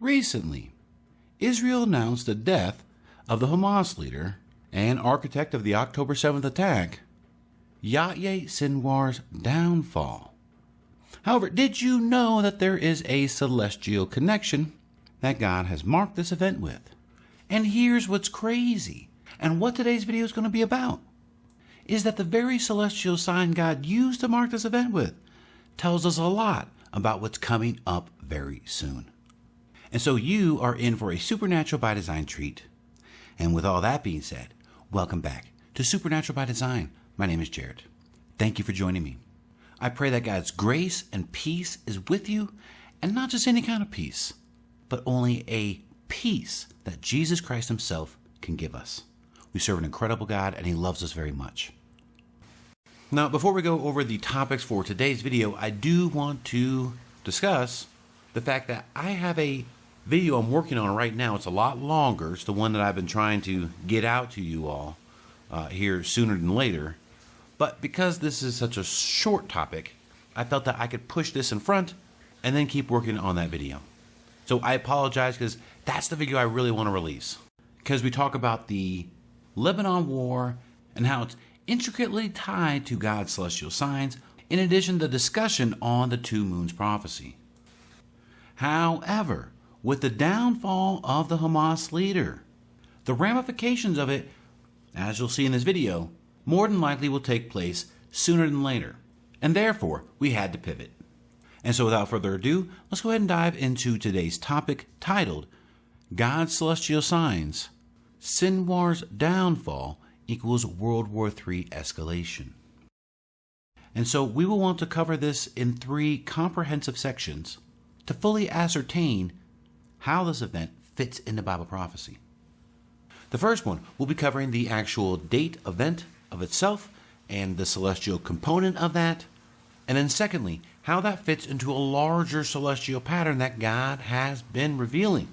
Recently, Israel announced the death of the Hamas leader and architect of the October 7th attack, Yahya Sinwar's downfall. However, did you know that there is a celestial connection that God has marked this event with? And here's what's crazy, and what today's video is going to be about, is that the very celestial sign God used to mark this event with tells us a lot about what's coming up very soon. And so you are in for a supernatural by design treat. And with all that being said, welcome back to Supernatural by Design. My name is Jared. Thank you for joining me. I pray that God's grace and peace is with you, and not just any kind of peace, but only a peace that Jesus Christ himself can give us. We serve an incredible God, and he loves us very much. Now, before we go over the topics for today's video, I do want to discuss the fact that I have a video I'm working on right now. It's a lot longer. It's the one that I've been trying to get out to you all here sooner than later. But because this is such a short topic, I felt that I could push this in front and then keep working on that video. So I apologize, because that's the video I really want to release, because we talk about the Lebanon War and how it's intricately tied to God's celestial signs, in addition to the discussion on the two moons prophecy. However, with the downfall of the Hamas leader, the ramifications of it, as you'll see in this video, more than likely will take place sooner than later, and therefore we had to pivot. And so without further ado, let's go ahead and dive into today's topic, titled God's Celestial Signs, Sinwar's Downfall equals World War III Escalation. And so we will want to cover this in 3 comprehensive sections to fully ascertain how this event fits into Bible prophecy. The first one will be covering the actual date event of itself and the celestial component of that. And then secondly, how that fits into a larger celestial pattern that God has been revealing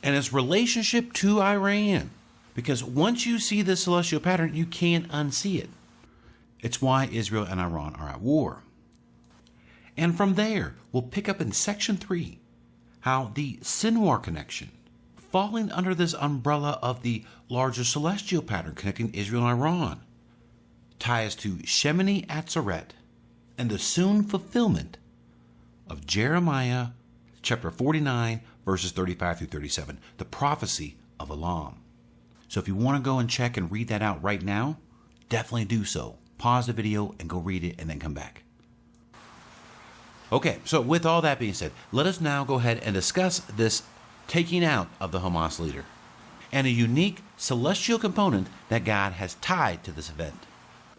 and its relationship to Iran. Because once you see this celestial pattern, you can't unsee it. It's why Israel and Iran are at war. And from there, we'll pick up in section 3 how the Sinwar connection, falling under this umbrella of the larger celestial pattern connecting Israel and Iran, ties to Shemini Atzeret and the soon fulfillment of Jeremiah chapter 49, verses 35 through 37, the prophecy of Elam. So if you want to go and check and read that out right now, definitely do so. Pause the video and go read it and then come back. Okay, so with all that being said, let us now go ahead and discuss this taking out of the Hamas leader and a unique celestial component that God has tied to this event.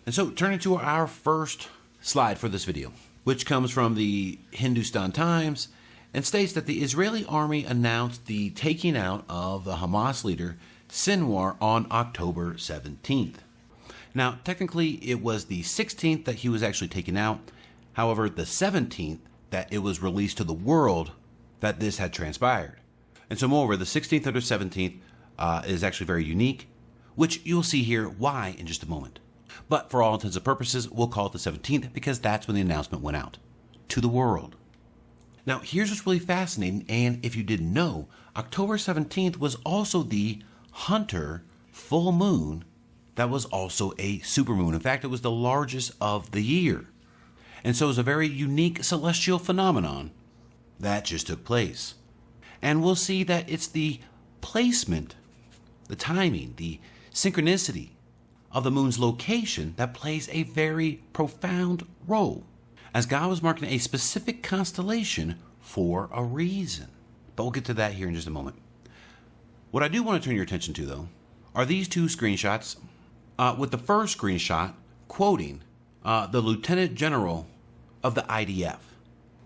And so turning to our first slide for this video, which comes from the Hindustan Times and states that the Israeli army announced the taking out of the Hamas leader Sinwar on October 17th. Now, technically, it was the 16th that he was actually taken out. However, the 17th that it was released to the world that this had transpired. And so, moreover, the 16th or the 17th is actually very unique, which you'll see here why in just a moment. But for all intents and purposes, we'll call it the 17th because that's when the announcement went out to the world. Now, here's what's really fascinating, and if you didn't know, October 17th was also the Hunter full moon that was also a supermoon. In fact, it was the largest of the year. And so it was a very unique celestial phenomenon that just took place. And we'll see that it's the placement, the timing, the synchronicity of the moon's location that plays a very profound role, as God was marking a specific constellation for a reason. But we'll get to that here in just a moment. What I do want to turn your attention to, though, are these 2 screenshots, with the first screenshot quoting the Lieutenant General of the IDF.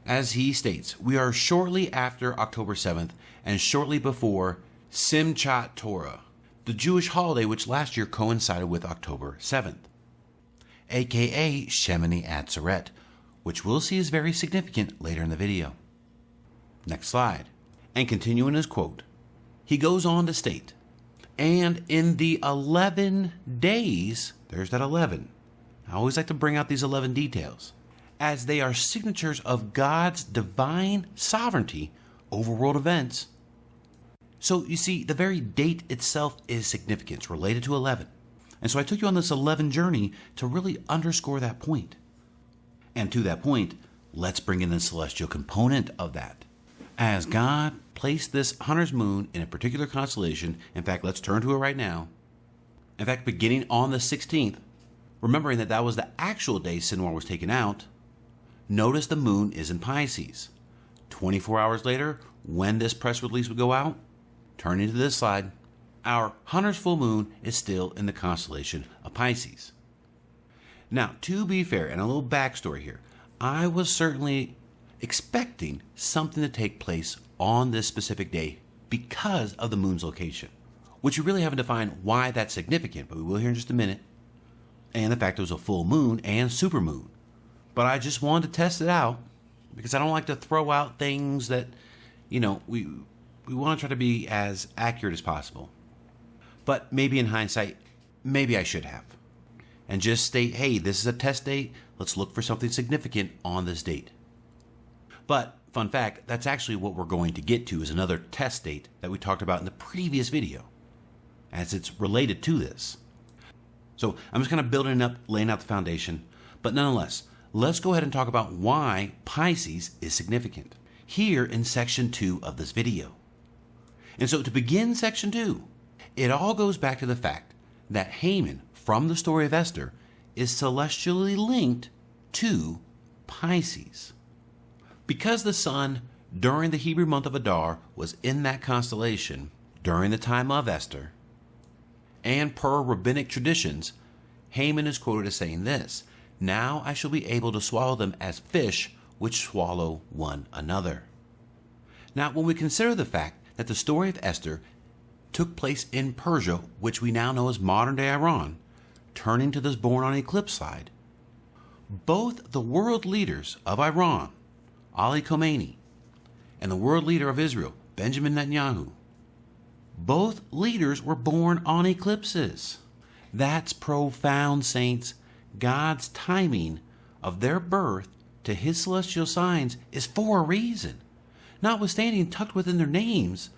As he states, we are shortly after October 7th and shortly before Simchat Torah, the Jewish holiday which last year coincided with October 7th, aka Shemini Atzeret, which we'll see is very significant later in the video. Next slide. And continuing his quote, he goes on to state, and in the 11 days, there's that 11. I always like to bring out these 11 details, as they are signatures of God's divine sovereignty over world events So you see, the very date itself is significant. It's related to 11. And so I took you on this 11 journey to really underscore that point. And to that point, let's bring in the celestial component of that. As God placed this hunter's moon in a particular constellation, in fact, let's turn to it right now. In fact, beginning on the 16th, remembering that that was the actual day Sinwar was taken out, notice the moon is in Pisces. 24 hours later, when this press release would go out, turning to this slide, our hunter's full moon is still in the constellation of Pisces. Now, to be fair, and a little backstory here, I was certainly expecting something to take place on this specific day because of the moon's location, which we really haven't defined why that's significant, but we will here in just a minute, and the fact it was a full moon and supermoon. But I just wanted to test it out because I don't like to throw out things that, we want to try to be as accurate as possible. But maybe in hindsight, maybe I should have. And just state, hey, this is a test date. Let's look for something significant on this date. But, fun fact, that's actually what we're going to get to is another test date that we talked about in the previous video, as it's related to this. So I'm just kind of building it up, laying out the foundation. But nonetheless, let's go ahead and talk about why Pisces is significant here in section 2 of this video. And so to begin section 2, it all goes back to the fact that Haman from the Story of Esther is celestially linked to Pisces. Because the sun during the Hebrew month of Adar was in that constellation during the time of Esther, and per rabbinic traditions, Haman is quoted as saying this, "Now I shall be able to swallow them as fish which swallow one another." Now, when we consider the fact that the story of Esther took place in Persia, which we now know as modern-day Iran, turning to this born on eclipse slide, both the world leaders of Iran, Ali Khamenei, and the world leader of Israel, Benjamin Netanyahu, both leaders were born on eclipses. That's profound, saints. God's timing of their birth to his celestial signs is for a reason, notwithstanding tucked within their names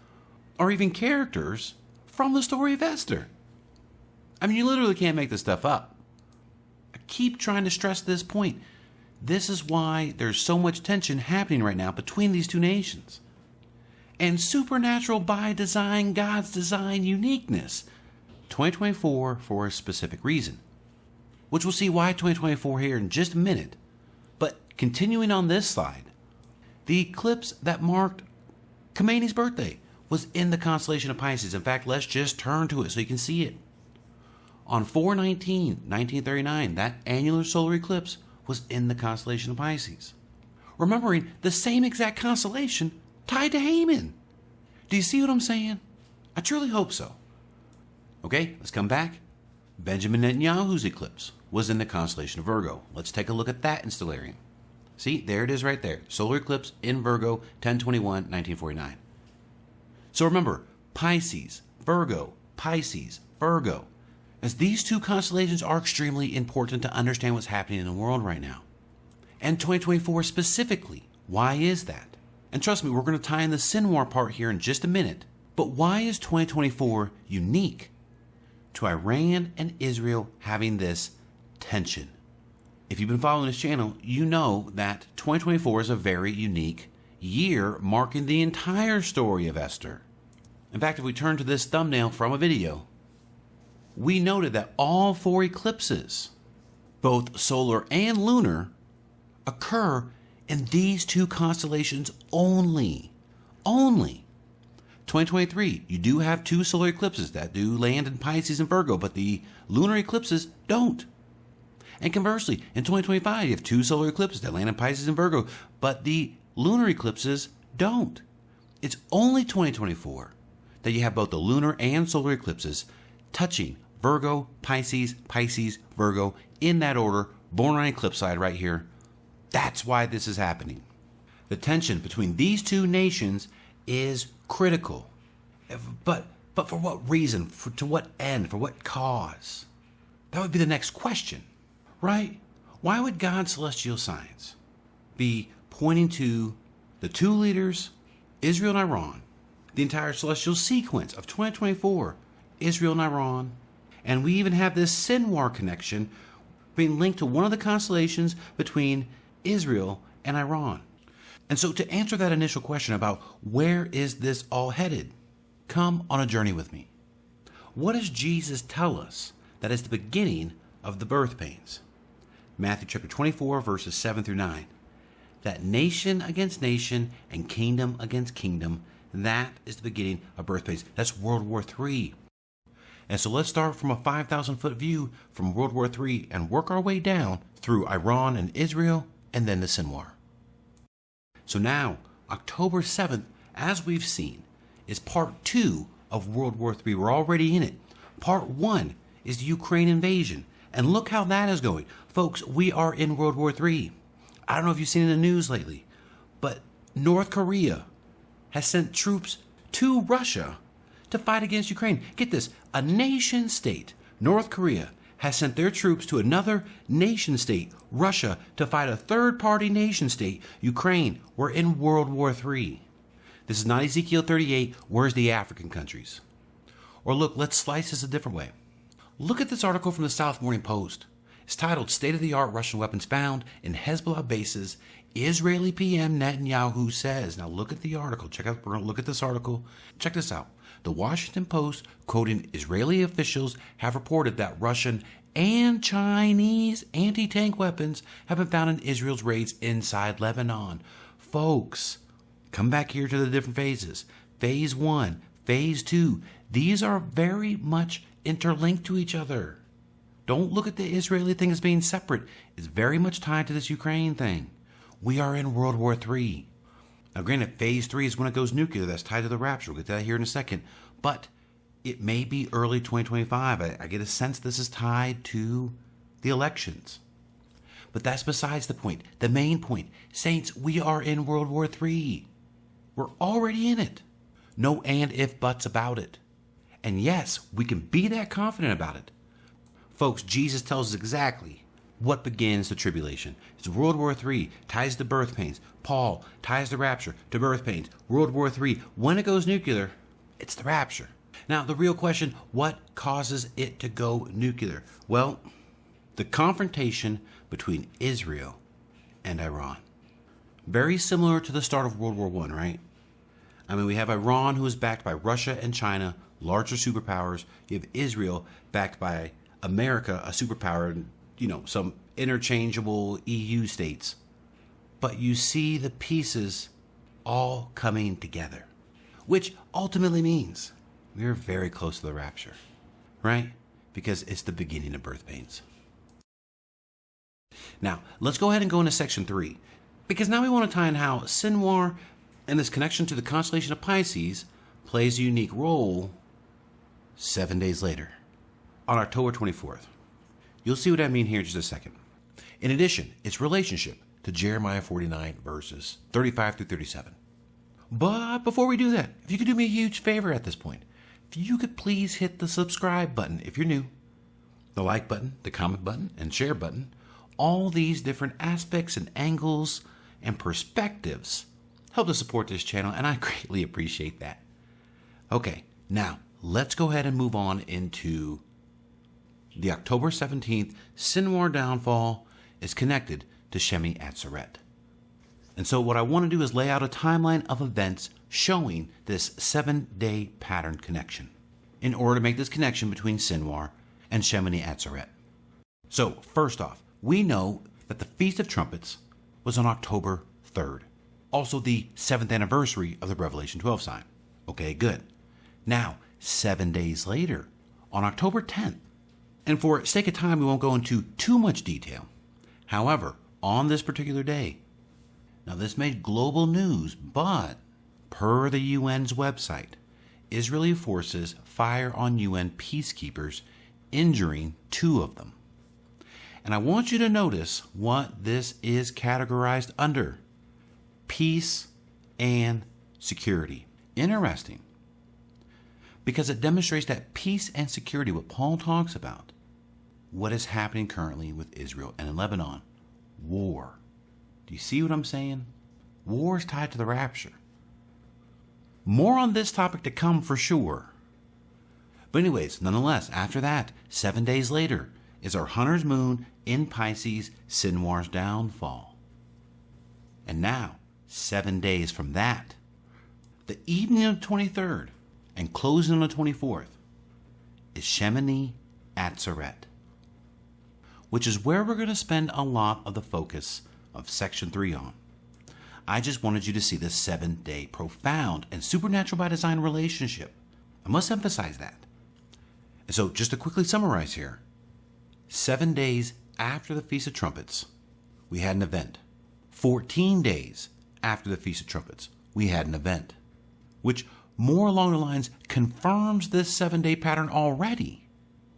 or even characters from the Story of Esther. I mean, you literally can't make this stuff up. I keep trying to stress this point. This is why there's so much tension happening right now between these two nations. And supernatural by design, God's design uniqueness. 2024 for a specific reason, which we'll see why 2024 here in just a minute. But continuing on this slide, the eclipse that marked Khamenei's birthday was in the constellation of Pisces. In fact, let's just turn to it so you can see it. On 4/19/1939, that annular solar eclipse was in the constellation of Pisces. Remembering the same exact constellation tied to Haman. Do you see what I'm saying? I truly hope so. Okay, let's come back. Benjamin Netanyahu's eclipse was in the constellation of Virgo. Let's take a look at that in Stellarium. See, there it is right there. Solar eclipse in Virgo, 10/21/1949. So remember, Pisces, Virgo, Pisces, Virgo, as these two constellations are extremely important to understand what's happening in the world right now. And 2024 specifically, why is that? And trust me, we're going to tie in the Sinwar part here in just a minute. But why is 2024 unique to Iran and Israel having this tension? If you've been following this channel, you know that 2024 is a very unique year marking the entire story of Esther. In fact, if we turn to this thumbnail from a video, we noted that all 4 eclipses, both solar and lunar, occur in these 2 constellations only. 2023, you do have 2 solar eclipses that do land in Pisces and Virgo, but the lunar eclipses don't. And conversely, in 2025, you have 2 solar eclipses that land in Pisces and Virgo, but the lunar eclipses don't. It's only 2024 that you have both the lunar and solar eclipses touching Virgo, Pisces, Pisces, Virgo, in that order, born on eclipse side right here. That's why this is happening. The tension between these 2 nations is critical. But for what reason? To what end? For what cause? That would be the next question, right? Why would God's celestial signs be pointing to the 2 leaders, Israel and Iran, the entire celestial sequence of 2024, Israel and Iran. And we even have this Sinwar connection being linked to one of the constellations between Israel and Iran. And so to answer that initial question about where is this all headed, come on a journey with me. What does Jesus tell us that is the beginning of the birth pains? Matthew chapter 24, verses 7 through 9. That nation against nation and kingdom against kingdom, that is the beginning of birth pains. That's World War III. And so let's start from a 5,000-foot view from World War III and work our way down through Iran and Israel and then the Sinwar. So now, October 7th, as we've seen, is part 2 of World War III. We're already in it. Part 1 is the Ukraine invasion. And look how that is going. Folks, we are in World War III. I don't know if you've seen it in the news lately, but North Korea has sent troops to Russia to fight against Ukraine. Get this, a nation state, North Korea, has sent their troops to another nation state, Russia, to fight a third-party nation state, Ukraine. We're in World War III. This is not Ezekiel 38, where's the African countries? Or look, let's slice this a different way. Look at this article from the South Morning Post. It's titled, State-of-the-Art Russian Weapons Found in Hezbollah Bases. Israeli PM Netanyahu says. Now look at the article. We're going to look at this article. Check this out. The Washington Post, quoting Israeli officials, have reported that Russian and Chinese anti-tank weapons have been found in Israel's raids inside Lebanon. Folks, come back here to the different phases. Phase 1, Phase 2. These are very much interlinked to each other. Don't look at the Israeli thing as being separate. It's very much tied to this Ukraine thing. We are in World War III. Now, granted, Phase 3 is when it goes nuclear. That's tied to the rapture. We'll get to that here in a second. But it may be early 2025. I get a sense this is tied to the elections. But that's besides the point. The main point. Saints, we are in World War III. We're already in it. No and if buts about it. And yes, we can be that confident about it. Folks, Jesus tells us exactly what begins the tribulation. It's World War III, ties to birth pains. Paul ties the rapture to birth pains. World War III, when it goes nuclear, it's the rapture. Now, the real question, what causes it to go nuclear? Well, the confrontation between Israel and Iran. Very similar to the start of World War I, right? I mean, we have Iran, who is backed by Russia and China, larger superpowers. You have Israel, backed by America, a superpower, and some interchangeable EU states. But you see the pieces all coming together, which ultimately means we're very close to the rapture, right? Because it's the beginning of birth pains. Now, let's go ahead and go into section 3, because now we want to tie in how Sinwar and this connection to the constellation of Pisces plays a unique role 7 days later, on October 24th. You'll see what I mean here in just a second. In addition, its relationship to Jeremiah 49, verses 35 through 37. But before we do that, if you could do me a huge favor at this point, if you could please hit the subscribe button if you're new, the like button, the comment button, and share button. All these different aspects and angles and perspectives help to support this channel, and I greatly appreciate that. Okay, now let's go ahead and move on into the October 17th Sinwar downfall is connected to Shemini Atzeret. And so what I want to do is lay out a timeline of events showing this 7-day pattern connection in order to make this connection between Sinwar and Shemini Atzeret. So first off, we know that the Feast of Trumpets was on October 3rd, also the 7th anniversary of the Revelation 12 sign. Okay, good. Now, 7 days later, on October 10th, and for sake of time, we won't go into too much detail. However, on this particular day, now this made global news, but per the UN's website, Israeli forces fire on UN peacekeepers, injuring 2 of them. And I want you to notice what this is categorized under: peace and security. Interesting, because it demonstrates that peace and security, what Paul talks about, what is happening currently with Israel and in Lebanon, war. Do you see what I'm saying? War is tied to the rapture. More on this topic to come for sure. But anyways, nonetheless, after that, 7 days later, is our Hunter's Moon in Pisces, Sinwar's downfall. And now, 7 days from that, the evening of the 23rd and closing on the 24th, is Shemini Atzeret, which is where we're going to spend a lot of the focus of Section 3 on. I just wanted you to see this 7-day profound and supernatural by design relationship. I must emphasize that. And so just to quickly summarize here, 7 days after the Feast of Trumpets, we had an event. 14 days after the Feast of Trumpets, we had an event, which more along the lines confirms this 7-day pattern already.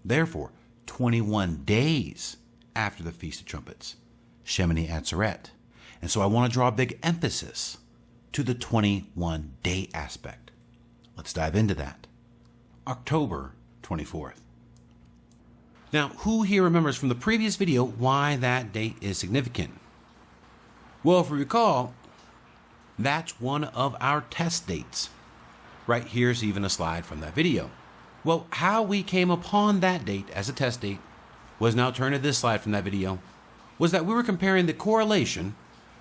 Therefore, 21 days after the Feast of Trumpets, Shemini Atzeret. And so I want to draw a big emphasis to the 21-day aspect. Let's dive into that. October 24th. Now, who here remembers from the previous video why that date is significant? Well, if we recall, that's one of our test dates. Right here's even a slide from that video. Well, how we came upon that date as a test date was now turned to this slide from that video, was that we were comparing the correlation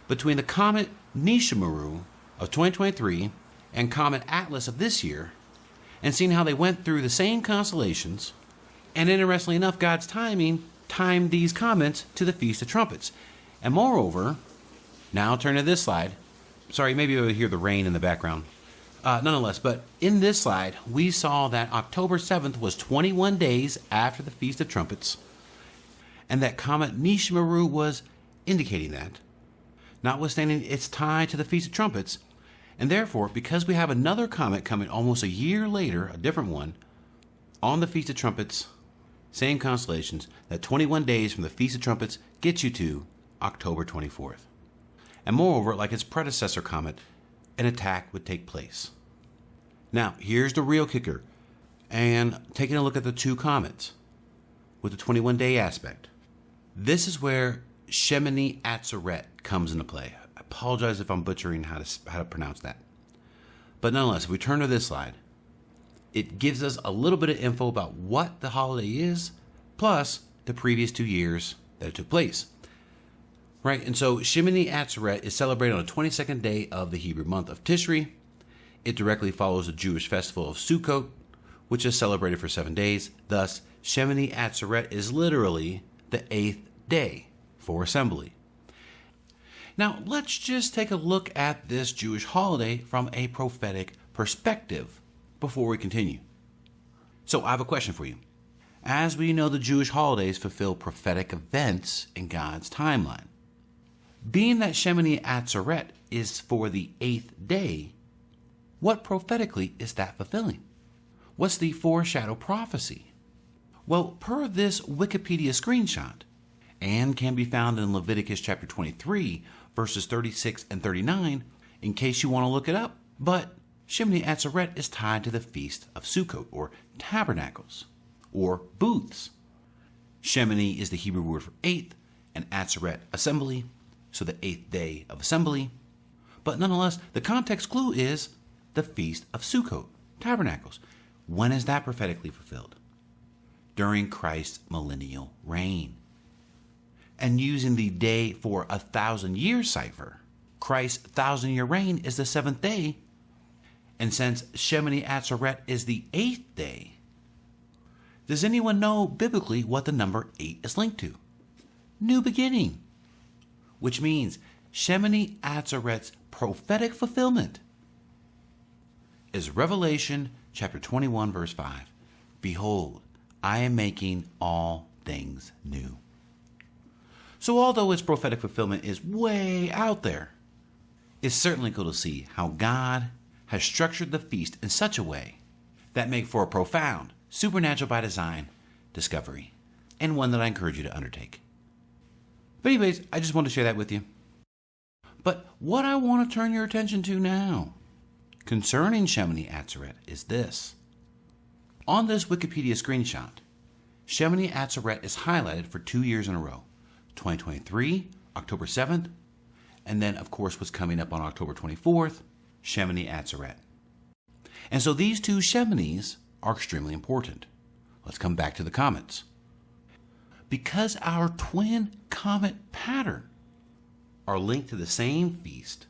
between the comet Nishimaru of 2023 and comet Atlas of this year, and seeing how they went through the same constellations, and interestingly enough, God's timing timed these comets to the Feast of Trumpets. And moreover, now turn to this slide. Sorry, maybe you'll hear the rain in the background. Nonetheless, but in this slide, we saw that October 7th was 21 days after the Feast of Trumpets, and that comet Nishimaru was indicating that, notwithstanding its tie to the Feast of Trumpets. And therefore, because we have another comet coming almost a year later, a different one, on the Feast of Trumpets, same constellations, that 21 days from the Feast of Trumpets gets you to October 24th. And moreover, like its predecessor comet, an attack would take place. Now, here's the real kicker. And taking a look at the two comets with the 21-day aspect, this is where Shemini Atzeret comes into play. I apologize if I'm butchering how to pronounce that. But nonetheless, if we turn to this slide, it gives us a little bit of info about what the holiday is, plus the previous 2 years that it took place. Right, and so Shemini Atzeret is celebrated on the 22nd day of the Hebrew month of Tishri. It directly follows the Jewish festival of Sukkot, which is celebrated for 7 days. Thus, Shemini Atzeret is literally the 8th day for assembly. Now, let's just take a look at this Jewish holiday from a prophetic perspective before we continue. So, I have a question for you. As we know, the Jewish holidays fulfill prophetic events in God's timeline. Being that Shemini Atzeret is for the 8th day, what prophetically is that fulfilling? What's the foreshadow prophecy? Well, per this Wikipedia screenshot, and can be found in Leviticus chapter 23, verses 36 and 39, in case you want to look it up, but Shemini Atzeret is tied to the Feast of Sukkot, or tabernacles, or booths. Shemini is the Hebrew word for 8th, and Atzeret, assembly, so the 8th day of assembly. But nonetheless, the context clue is the Feast of Sukkot, tabernacles. When is that prophetically fulfilled? During Christ's millennial reign. And using the day for 1,000-year cipher, Christ's 1,000-year reign is the 7th day. And since Shemini Atzeret is the 8th day, does anyone know biblically what the number 8 is linked to? New beginning. Which means Shemini Atzeret's prophetic fulfillment is Revelation chapter 21, verse 5. Behold, I am making all things new. So although its prophetic fulfillment is way out there, it's certainly cool to see how God has structured the feast in such a way that make for a profound, supernatural by design discovery, and one that I encourage you to undertake. But anyways, I just wanted to share that with you. But what I want to turn your attention to now concerning Shemini Atzeret is this. On this Wikipedia screenshot, Shemini Atzeret is highlighted for 2 years in a row. 2023, October 7th, and then, of course, what's coming up on October 24th, Shemini Atzeret. And so these two Sheminis are extremely important. Let's come back to the comets. Because our twin comet pattern are linked to the same feast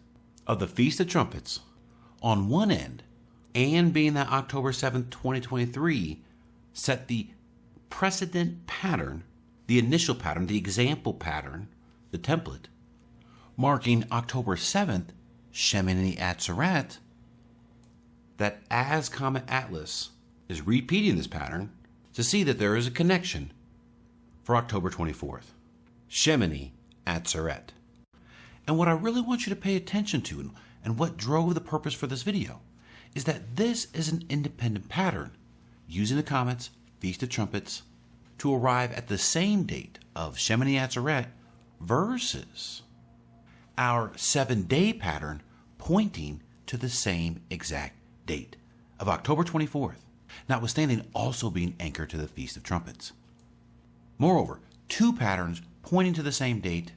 of the Feast of Trumpets on one end, and being that October 7th, 2023 set the precedent pattern, the initial pattern, the example pattern, the template, marking October 7th, Shemini Atzeret, that as Comet Atlas is repeating this pattern to see that there is a connection for October 24th, Shemini Atzeret. And what I really want you to pay attention to, and what drove the purpose for this video, is that this is an independent pattern using the comets, Feast of Trumpets, to arrive at the same date of Shemini Atzeret versus our 7-day pattern pointing to the same exact date of October 24th, notwithstanding also being anchored to the Feast of Trumpets. Moreover, two patterns pointing to the same date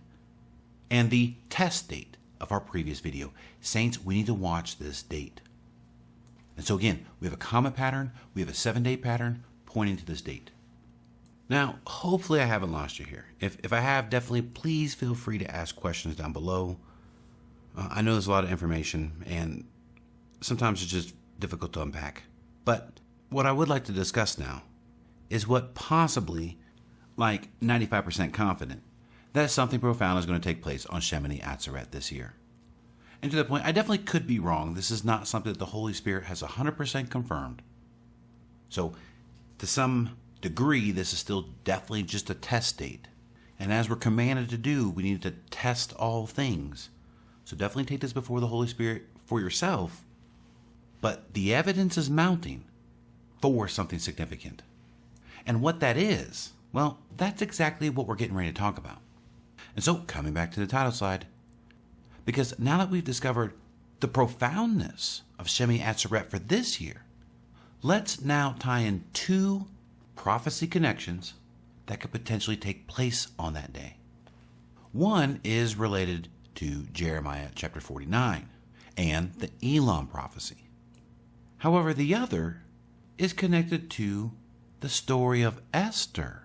and the test date of our previous video. Saints, we need to watch this date. And so again, we have a comet pattern, we have a 7-day pattern pointing to this date. Now, hopefully I haven't lost you here. If I have, definitely please feel free to ask questions down below. I know there's a lot of information, and sometimes it's just difficult to unpack. But what I would like to discuss now is what possibly, like 95% confident, that something profound is going to take place on Shemini Atzeret this year. And to the point, I definitely could be wrong. This is not something that the Holy Spirit has 100% confirmed. So, to some degree, this is still definitely just a test date. And as we're commanded to do, we need to test all things. So definitely take this before the Holy Spirit for yourself. But the evidence is mounting for something significant. And what that is, well, that's exactly what we're getting ready to talk about. And so, coming back to the title slide, because now that we've discovered the profoundness of Shemini Atzeret for this year, let's now tie in two prophecy connections that could potentially take place on that day. One is related to Jeremiah chapter 49 and the Elam Prophecy. However, the other is connected to the story of Esther,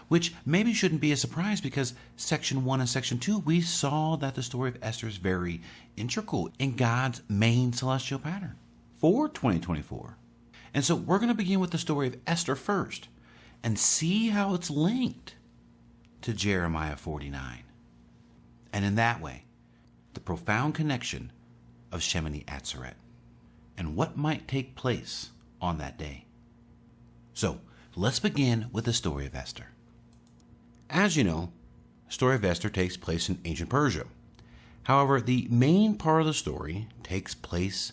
which maybe shouldn't be a surprise because section 1 and section 2, we saw that the story of Esther is very integral in God's main celestial pattern for 2024. And so we're going to begin with the story of Esther first and see how it's linked to Jeremiah 49. And in that way, the profound connection of Shemini Atzeret and what might take place on that day. So let's begin with the story of Esther. As you know, the story of Esther takes place in ancient Persia. However, the main part of the story takes place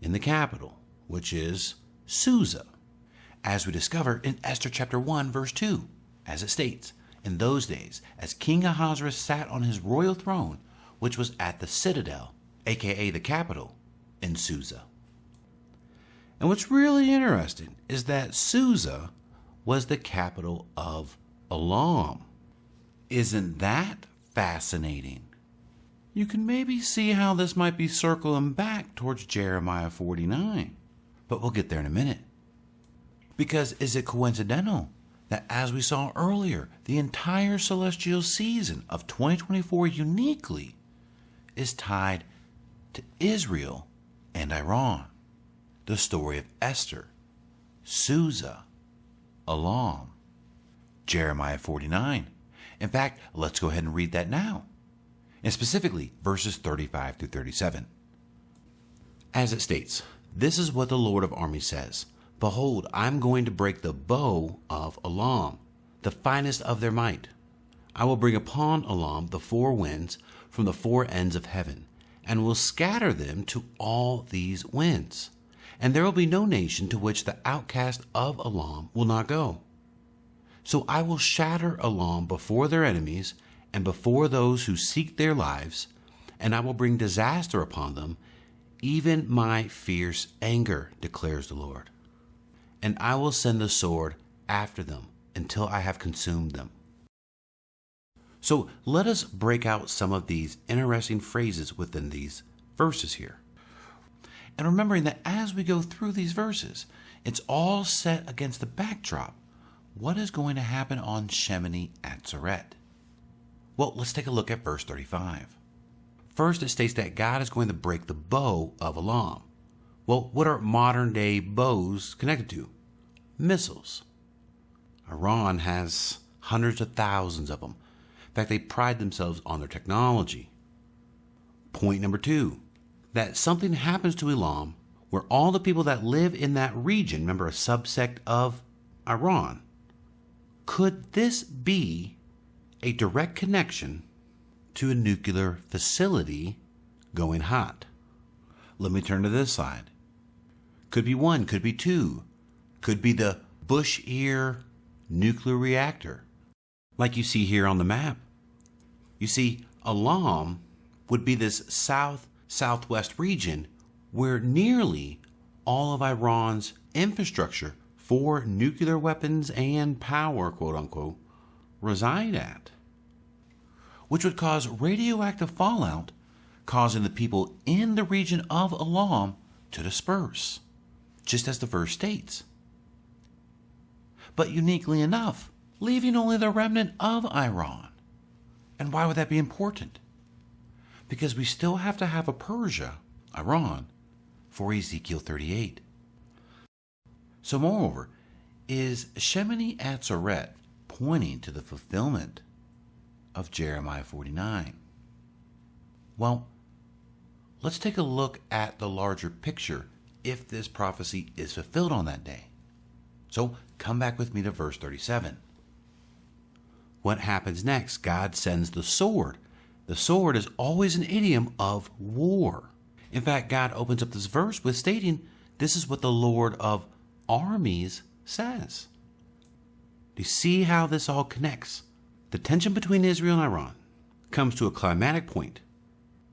in the capital, which is Susa, as we discover in Esther chapter 1, verse 2, as it states, "In those days, as King Ahasuerus sat on his royal throne, which was at the citadel, aka the capital, in Susa." And what's really interesting is that Susa was the capital of Elam. Isn't that fascinating? You can maybe see how this might be circling back towards Jeremiah 49. But we'll get there in a minute. Because is it coincidental that, as we saw earlier, the entire celestial season of 2024 uniquely is tied to Israel and Iran? The story of Esther, Susa, Elam, Jeremiah 49. In fact, let's go ahead and read that now. And specifically, verses 35 through 37. As it states, "This is what the Lord of armies says. Behold, I'm going to break the bow of Elam, the finest of their might. I will bring upon Elam the four winds from the four ends of heaven, and will scatter them to all these winds. And there will be no nation to which the outcast of Elam will not go. So I will shatter Elam before their enemies and before those who seek their lives, and I will bring disaster upon them, even my fierce anger, declares the Lord. And I will send the sword after them until I have consumed them." So let us break out some of these interesting phrases within these verses here. And remembering that as we go through these verses, it's all set against the backdrop. What is going to happen on Shemini Atzeret? Well, let's take a look at verse 35. First, it states that God is going to break the bow of Elam. Well, what are modern day bows connected to? Missiles. Iran has hundreds of thousands of them. In fact, they pride themselves on their technology. Point number 2, that something happens to Elam where all the people that live in that region, remember a subsect of Iran, could this be a direct connection to a nuclear facility going hot? Let me turn to this side. Could be 1, could be 2, could be the Bush-Ear nuclear reactor, like you see here on the map. You see, Elam would be this southwest region where nearly all of Iran's infrastructure for nuclear weapons and power, quote unquote, reside at, which would cause radioactive fallout, causing the people in the region of Elam to disperse, just as the verse states. But uniquely enough, leaving only the remnant of Iran. And why would that be important? Because we still have to have a Persia, Iran, for Ezekiel 38. So moreover, is Shemini Atzeret pointing to the fulfillment of Jeremiah 49? Well, let's take a look at the larger picture if this prophecy is fulfilled on that day. So come back with me to verse 37. What happens next? God sends the sword. The sword is always an idiom of war. In fact, God opens up this verse with stating, this is what the Lord of armies says. Do you see how this all connects? The tension between Israel and Iran comes to a climatic point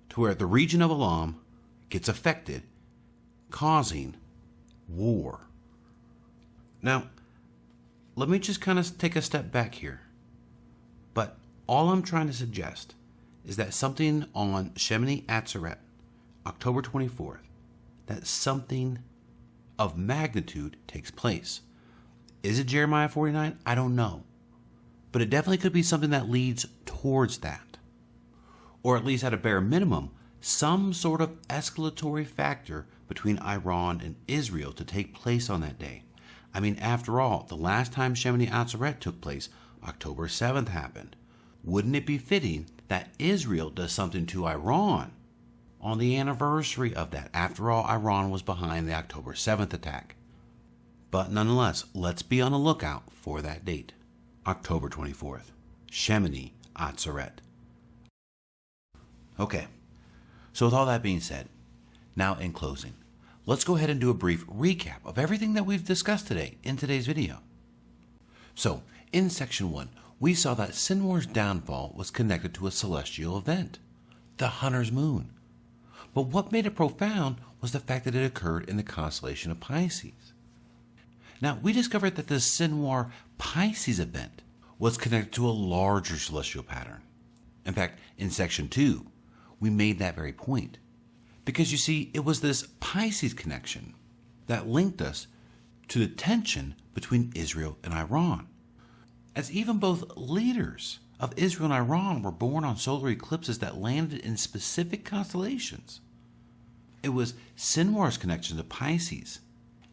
to where the region of Elam gets affected, causing war. Now, let me just kind of take a step back here. But all I'm trying to suggest is that something on Shemini Atzeret, October 24th, that something of magnitude takes place. Is it Jeremiah 49? I don't know. But it definitely could be something that leads towards that. Or at least at a bare minimum, some sort of escalatory factor between Iran and Israel to take place on that day. I mean, after all, the last time Shemini Atzeret took place, October 7th happened. Wouldn't it be fitting that Israel does something to Iran on the anniversary of that? After all, Iran was behind the October 7th attack. But nonetheless, let's be on the lookout for that date, October 24th, Shemini Atzeret. Okay, so with all that being said, now in closing, let's go ahead and do a brief recap of everything that we've discussed today in today's video. So, in section 1, we saw that Sinwar's downfall was connected to a celestial event, the Hunter's Moon. But what made it profound was the fact that it occurred in the constellation of Pisces. Now, we discovered that the Sinwar Pisces event was connected to a larger celestial pattern. In fact, in section 2, we made that very point. Because you see, it was this Pisces connection that linked us to the tension between Israel and Iran. As even both leaders of Israel and Iran were born on solar eclipses that landed in specific constellations. It was Sinwar's connection to Pisces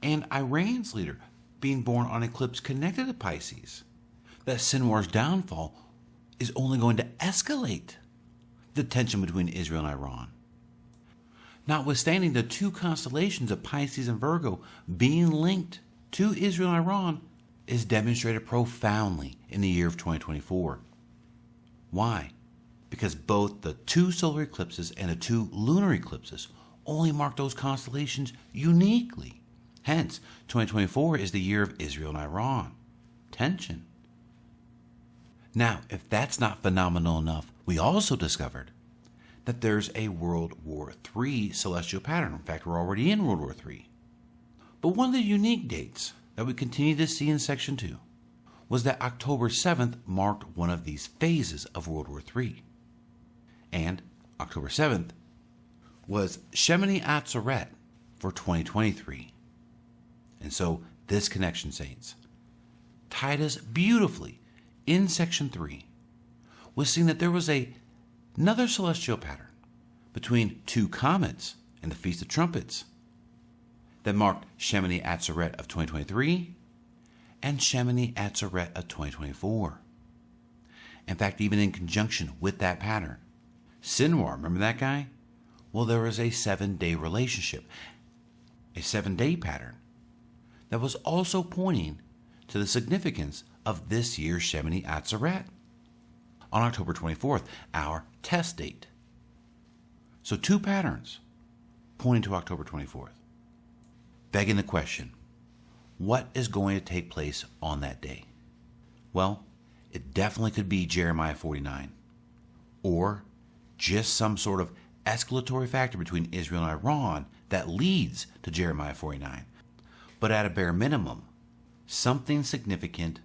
and Iran's leader being born on eclipse connected to Pisces that Sinwar's downfall is only going to escalate the tension between Israel and Iran. Notwithstanding the two constellations of Pisces and Virgo being linked to Israel and Iran is demonstrated profoundly in the year of 2024. Why? Because both the two solar eclipses and the two lunar eclipses only mark those constellations uniquely. Hence, 2024 is the year of Israel and Iran. Tension. Now, if that's not phenomenal enough, we also discovered that there's a World War III celestial pattern. In fact, we're already in World War III. But one of the unique dates that we continue to see in Section 2 was that October 7th marked one of these phases of World War III. And October 7th was Shemini Atzeret for 2023. And so this connection, saints, tied us beautifully in section 3 was seeing that there was another celestial pattern between 2 comets and the Feast of Trumpets that marked Shemini Atzeret of 2023 and Shemini Atzeret of 2024. In fact, even in conjunction with that pattern, Sinwar, remember that guy? Well, there was a 7-day relationship, a 7-day pattern that was also pointing to the significance of this year's Shemini Atzeret on October 24th, our test date. So 2 patterns pointing to October 24th, begging the question, what is going to take place on that day? Well, it definitely could be Jeremiah 49, or just some sort of escalatory factor between Israel and Iran that leads to Jeremiah 49. But at a bare minimum, something significant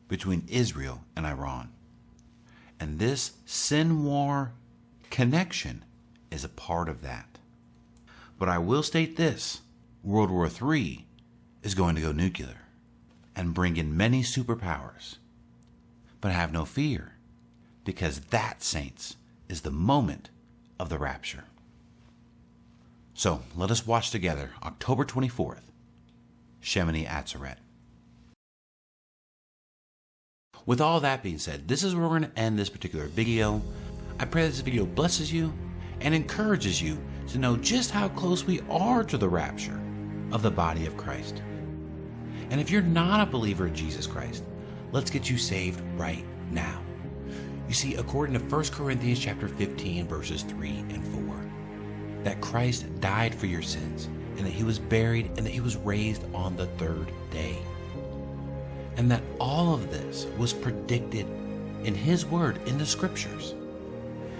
between Israel and Iran. And this Sinwar connection is a part of that. But I will state this, World War III is going to go nuclear and bring in many superpowers. But have no fear, because that, saints, is the moment of the rapture. So let us watch together October 24th, Shemini Atzeret. With all that being said, this is where we're going to end this particular video. I pray this video blesses you and encourages you to know just how close we are to the rapture of the body of Christ. And if you're not a believer in Jesus Christ, let's get you saved right now. You see, according to 1 Corinthians chapter 15, verses 3 and 4, that Christ died for your sins, and that he was buried, and that he was raised on the 3rd day. And that all of this was predicted in his word in the scriptures.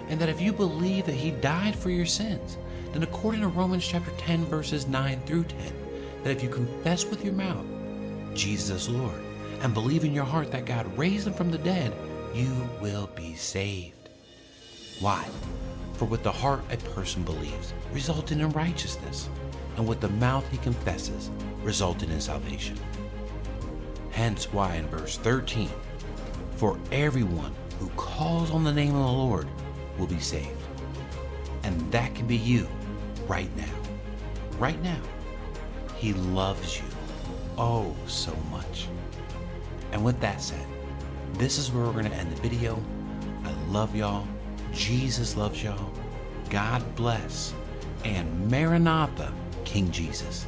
And that if you believe that he died for your sins, then according to Romans chapter 10, verses 9 through 10, that if you confess with your mouth Jesus is Lord, and believe in your heart that God raised him from the dead, you will be saved. Why? For with the heart a person believes, resulting in righteousness, and with the mouth he confesses, resulting in salvation. Hence why in verse 13, for everyone who calls on the name of the Lord will be saved. And that can be you right now. Right now. He loves you oh so much. And with that said, this is where we're going to end the video. I love y'all. Jesus loves y'all. God bless. And Maranatha, King Jesus.